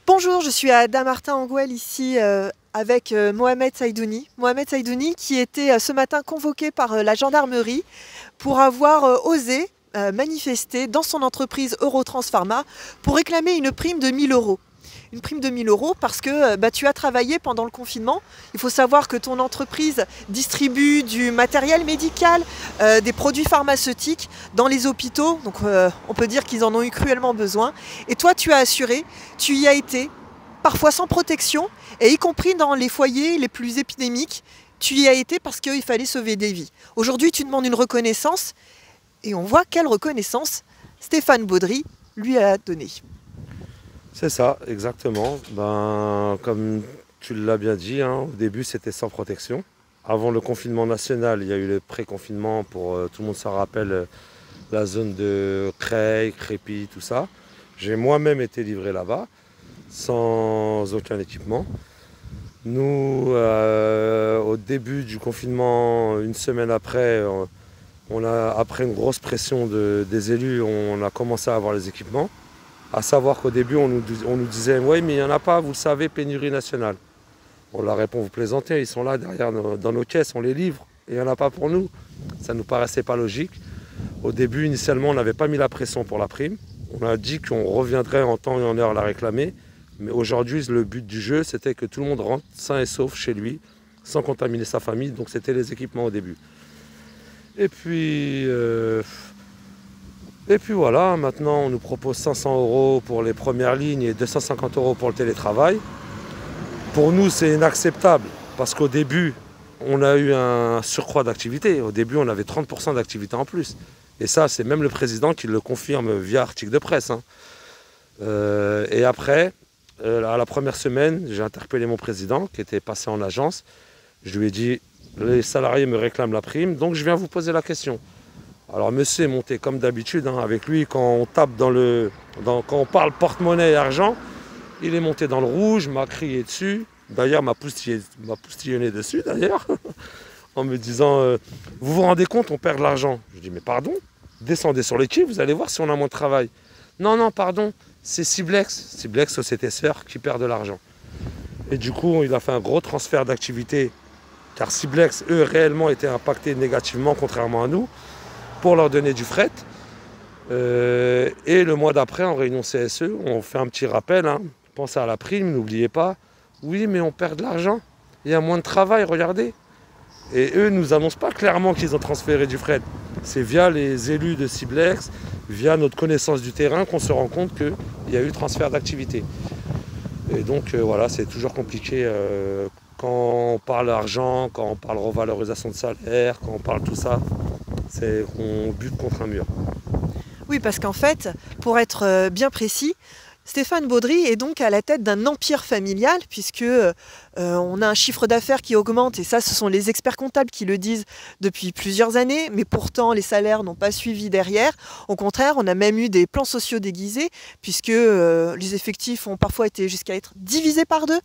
Bonjour, je suis à Damartin-en-Gouel ici avec Mohamed Saïdouni. Mohamed Saïdouni qui était ce matin convoqué par la gendarmerie pour avoir osé manifester dans son entreprise Eurotransforma pour réclamer une prime de 1 000 euros. Une prime de 1 000 euros parce que tu as travaillé pendant le confinement. Il faut savoir que ton entreprise distribue du matériel médical, des produits pharmaceutiques dans les hôpitaux. Donc on peut dire qu'ils en ont eu cruellement besoin. Et toi, tu as assuré, tu y as été, parfois sans protection, et y compris dans les foyers les plus épidémiques. Tu y as été parce qu'il fallait sauver des vies. Aujourd'hui, tu demandes une reconnaissance. Et on voit quelle reconnaissance Stéphane Baudry lui a donnée. C'est ça, exactement. Comme tu l'as bien dit, au début c'était sans protection. Avant le confinement national, il y a eu le pré-confinement pour, tout le monde s'en rappelle, la zone de Creil, Crépy, tout ça. J'ai moi-même été livré là-bas, sans aucun équipement. Nous, au début du confinement, une semaine après, après une grosse pression des élus, on a commencé à avoir les équipements. À savoir qu'au début, on nous disait « Oui, mais il n'y en a pas, vous le savez, pénurie nationale ». On leur répond « Vous plaisantez, ils sont là derrière dans nos caisses, on les livre, et il n'y en a pas pour nous ». Ça ne nous paraissait pas logique. Au début, initialement, on n'avait pas mis la pression pour la prime. On a dit qu'on reviendrait en temps et en heure la réclamer. Mais aujourd'hui, le but du jeu, c'était que tout le monde rentre sain et sauf chez lui, sans contaminer sa famille. Donc c'était les équipements au début. Et puis voilà, maintenant on nous propose 500 € pour les premières lignes et 250 € pour le télétravail. Pour nous, c'est inacceptable parce qu'au début, on a eu un surcroît d'activité. Au début, on avait 30% d'activité en plus. Et ça, c'est même le président qui le confirme via article de presse. Et après, à la première semaine, j'ai interpellé mon président qui était passé en agence. Je lui ai dit, les salariés me réclament la prime, donc je viens vous poser la question. Alors monsieur est monté comme d'habitude, avec lui quand on tape quand on parle porte-monnaie et argent, il est monté dans le rouge, m'a crié dessus, d'ailleurs m'a poustillonné dessus d'ailleurs, en me disant vous vous rendez compte, on perd de l'argent. Je dis mais pardon, descendez sur les quais, vous allez voir si on a moins de travail. Non, pardon, c'est Ciblex, société sœur, qui perd de l'argent. Et du coup, il a fait un gros transfert d'activité, car Ciblex, eux, réellement étaient impactés négativement, contrairement à nous, pour leur donner du fret. Et le mois d'après, en réunion CSE, on fait un petit rappel, pensez à la prime, n'oubliez pas. Oui, mais on perd de l'argent, il y a moins de travail, regardez. Et eux ne nous annoncent pas clairement qu'ils ont transféré du fret. C'est via les élus de Ciblex, via notre connaissance du terrain, qu'on se rend compte qu'il y a eu transfert d'activité. Et donc voilà, c'est toujours compliqué quand on parle argent, quand on parle revalorisation de salaire, quand on parle tout ça. C'est qu'on bute contre un mur. Oui, parce qu'en fait, pour être bien précis, Stéphane Baudry est donc à la tête d'un empire familial, puisque on a un chiffre d'affaires qui augmente, et ça, ce sont les experts comptables qui le disent depuis plusieurs années, mais pourtant les salaires n'ont pas suivi derrière. Au contraire, on a même eu des plans sociaux déguisés, puisque les effectifs ont parfois été jusqu'à être divisés par deux.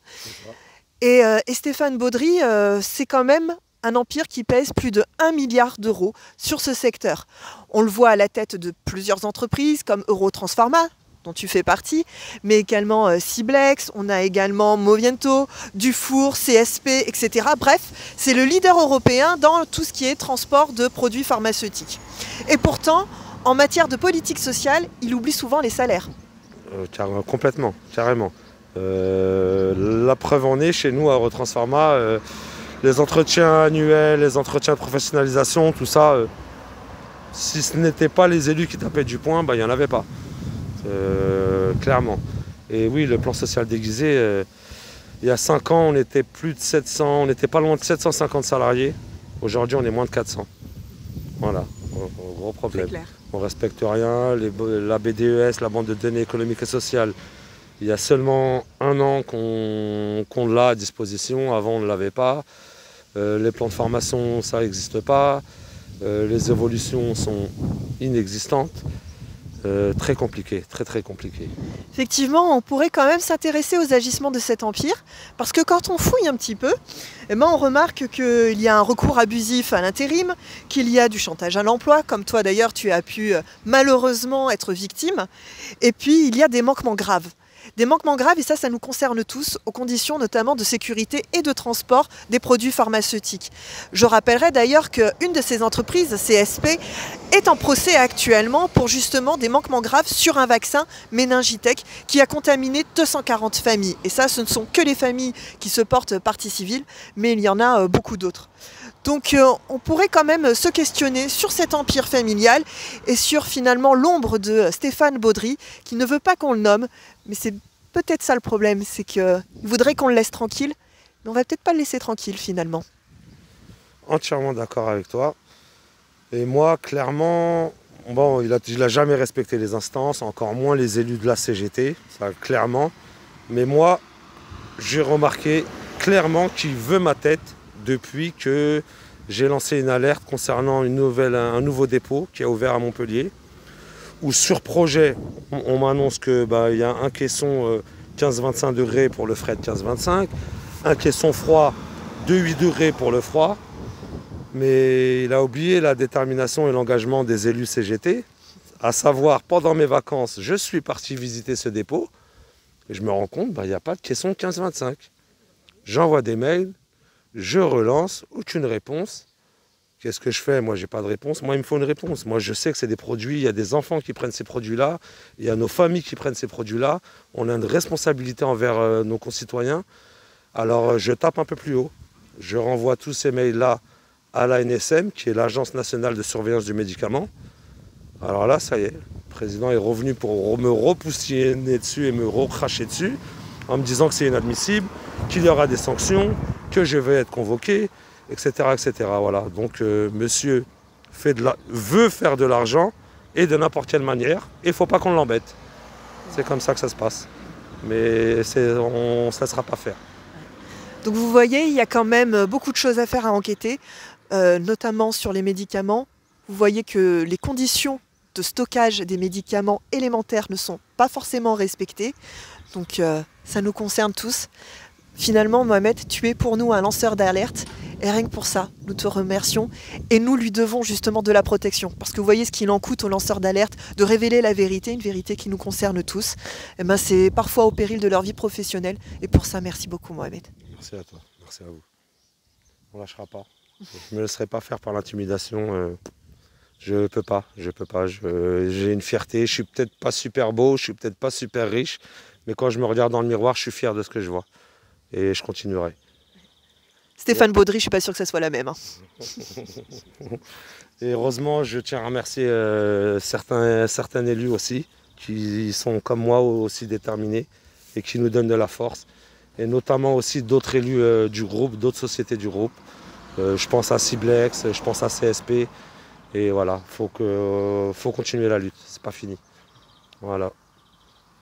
Et Stéphane Baudry, c'est quand même un empire qui pèse plus de 1 milliard d'euros sur ce secteur. On le voit à la tête de plusieurs entreprises comme Eurotransforma, dont tu fais partie, mais également Ciblex, on a également Moviento, Dufour, CSP, etc. Bref, c'est le leader européen dans tout ce qui est transport de produits pharmaceutiques. Et pourtant, en matière de politique sociale, il oublie souvent les salaires. Complètement, carrément. La preuve en est, chez nous à Eurotransforma, les entretiens annuels, les entretiens de professionnalisation, tout ça, si ce n'était pas les élus qui tapaient du poing, il n'y en avait pas. Clairement. Et oui, le plan social déguisé, il y a 5 ans, on était plus de 700, on n'était pas loin de 750 salariés. Aujourd'hui, on est moins de 400. Voilà, gros problème. On ne respecte rien, la BDES, la bande de données économiques et sociales. Il y a seulement 1 an qu'on l'a à disposition, avant on ne l'avait pas. Les plans de formation, ça n'existe pas. Les évolutions sont inexistantes. Très compliqué, très compliqué. Effectivement, on pourrait quand même s'intéresser aux agissements de cet empire, parce que quand on fouille un petit peu, on remarque qu'il y a un recours abusif à l'intérim, qu'il y a du chantage à l'emploi, comme toi d'ailleurs tu as pu malheureusement être victime, et puis il y a des manquements graves. Des manquements graves, et ça nous concerne tous, aux conditions notamment de sécurité et de transport des produits pharmaceutiques. Je rappellerai d'ailleurs qu'une de ces entreprises, CSP, est en procès actuellement pour justement des manquements graves sur un vaccin Méningitech qui a contaminé 240 familles. Et ça, ce ne sont que les familles qui se portent partie civile, mais il y en a beaucoup d'autres. Donc on pourrait quand même se questionner sur cet empire familial et sur finalement l'ombre de Stéphane Baudry qui ne veut pas qu'on le nomme, mais c'est peut-être ça le problème, c'est qu'il voudrait qu'on le laisse tranquille, mais on va peut-être pas le laisser tranquille finalement. Entièrement d'accord avec toi. Et moi, clairement, bon, il n'a jamais respecté les instances, encore moins les élus de la CGT, ça clairement. Mais moi, j'ai remarqué clairement qu'il veut ma tête depuis que j'ai lancé une alerte concernant un nouveau dépôt qui a ouvert à Montpellier, où sur projet, on m'annonce qu'il y a un caisson 15-25 degrés pour le fret 15-25, un caisson froid de 8 degrés pour le froid, mais il a oublié la détermination et l'engagement des élus CGT, à savoir, pendant mes vacances, je suis parti visiter ce dépôt, et je me rends compte qu'il n'y a pas de caisson 15-25. J'envoie des mails, je relance, aucune réponse. Qu'est-ce que je fais? Moi, j'ai pas de réponse. Moi, il me faut une réponse. Moi, je sais que c'est des produits, il y a des enfants qui prennent ces produits-là, il y a nos familles qui prennent ces produits-là. On a une responsabilité envers nos concitoyens. Alors, je tape un peu plus haut. Je renvoie tous ces mails-là à l'ANSM, qui est l'Agence nationale de surveillance du médicament. Alors là, ça y est, le président est revenu pour me repoussiner dessus et me recracher dessus, en me disant que c'est inadmissible, qu'il y aura des sanctions, que je vais être convoqué, etc. etc. Voilà. Donc monsieur veut faire de l'argent et de n'importe quelle manière, et il ne faut pas qu'on l'embête. C'est comme ça que ça se passe. Mais on ne se laissera pas faire. Donc vous voyez, il y a quand même beaucoup de choses à faire, à enquêter, notamment sur les médicaments. Vous voyez que les conditions de stockage des médicaments élémentaires ne sont pas forcément respectées. Donc ça nous concerne tous. Finalement, Mohamed, tu es pour nous un lanceur d'alerte. Et rien que pour ça, nous te remercions. Et nous lui devons justement de la protection. Parce que vous voyez ce qu'il en coûte aux lanceurs d'alerte de révéler la vérité, une vérité qui nous concerne tous. Et ben, c'est parfois au péril de leur vie professionnelle. Et pour ça, merci beaucoup, Mohamed. Merci à toi, merci à vous. On ne lâchera pas. Je ne me laisserai pas faire par l'intimidation. Je peux pas. J'ai une fierté. Je suis peut-être pas super beau, je suis peut-être pas super riche, mais quand je me regarde dans le miroir, je suis fier de ce que je vois. Et je continuerai. Stéphane Baudry, je ne suis pas sûr que ça soit la même. Et heureusement, je tiens à remercier certains élus aussi, qui sont comme moi aussi déterminés et qui nous donnent de la force. Et notamment aussi d'autres élus du groupe, d'autres sociétés du groupe. Je pense à Ciblex, je pense à CSP. Et voilà, faut continuer la lutte, c'est pas fini. Voilà.